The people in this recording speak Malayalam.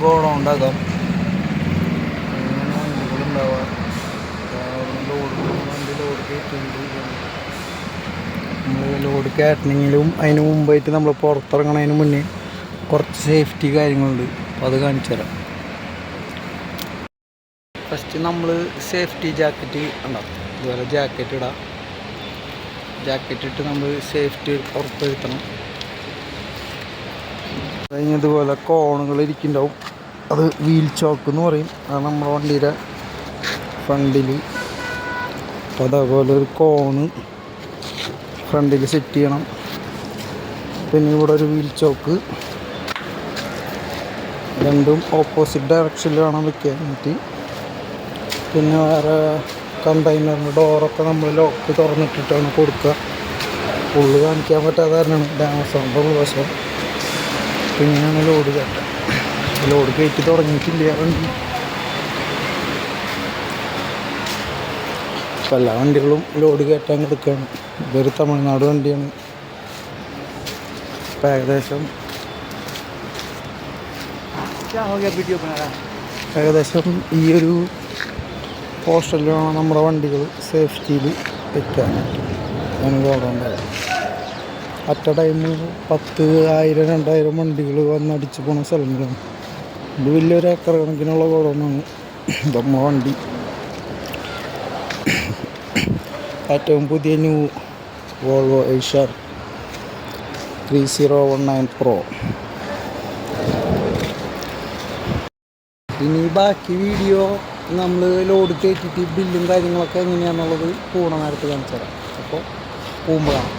ഗോഡൗൺ ഉണ്ടാക്കാം. വണ്ടികളുണ്ടാവുക ലോഡ് കയറ്റണമെങ്കിലും അതിന് മുമ്പായിട്ട് നമ്മൾ പുറത്തിറങ്ങണതിന് മുന്നേ കുറച്ച് സേഫ്റ്റി കാര്യങ്ങളുണ്ട്. അപ്പോൾ അത് കാണിച്ചു തരാം. ഫസ്റ്റ് നമ്മൾ സേഫ്റ്റി ജാക്കറ്റ് ഉണ്ടാവും. ഇതുപോലെ ജാക്കറ്റ് ഇടാം. ജാക്കറ്റ് ഇട്ട് നമ്മൾ സേഫ്റ്റി പുറത്തെടുത്തണം. കഴിഞ്ഞതുപോലെ കോണുകൾ ഇരിക്കുന്നുണ്ടാവും. അത് വീൽ ചോക്ക് എന്ന് പറയും. അത് നമ്മുടെ വണ്ടിയുടെ ഫ്രണ്ടിൽ. അപ്പോൾ അതേപോലെ ഒരു കോണ് ഫ്രണ്ടിൽ സെറ്റ് ചെയ്യണം. പിന്നെ ഇവിടെ ഒരു വീൽ ചോക്ക്, രണ്ടും ഓപ്പോസിറ്റ് ഡയറക്ഷനിൽ വേണം വെക്കാൻ വേണ്ടി. പിന്നെ വേറെ കണ്ടെയ്നറിൻ്റെ ഡോറൊക്കെ നമ്മൾ ലോക്ക് തുറന്നിട്ടിട്ടാണ് കൊടുക്കുക. ഉള്ളു കാണിക്കാൻ പറ്റാതെ കാരണമാണ് ഡാമസോണ്ടുള്ള വശം. പിന്നെയാണ് ലോഡ് കയറ്റുക. ലോഡ് കയറ്റി തുടങ്ങിയിട്ടില്ല വണ്ടി. ഇപ്പം എല്ലാ വണ്ടികളും ലോഡ് കയറ്റാൻ എടുക്കുകയാണ്. ഇതൊരു തമിഴ്നാട് വണ്ടിയാണ്. ഇപ്പം ഏകദേശം ഈ ഒരു പോസ്റ്ററിലാണ് നമ്മുടെ വണ്ടികൾ സേഫ്റ്റിയിൽ വെക്കാനായിട്ട്. അങ്ങനെ ഗോഡൗണ്ടാകും. അറ്റ് എ ടൈം 10,000 2,000 വണ്ടികൾ വന്നടിച്ച് പോകുന്ന സ്ഥലങ്ങളാണ്. ഇത് വലിയൊരു ഏക്കർ കണക്കിനുള്ള ഗോഡൗണാണ് നമ്മുടെ വണ്ടി. ഏറ്റവും പുതിയ ന്യൂ വോൾവോ HR 3019 Pro. ഇനി ബാക്കി വീഡിയോ നമ്മൾ ലോഡ് കയറ്റിയിട്ട് ബില്ലും കാര്യങ്ങളൊക്കെ എങ്ങനെയാണെന്നുള്ളത് പോണ നേരത്ത് കാണിച്ചു തരാം. അപ്പോൾ പോകുമ്പോഴാണ്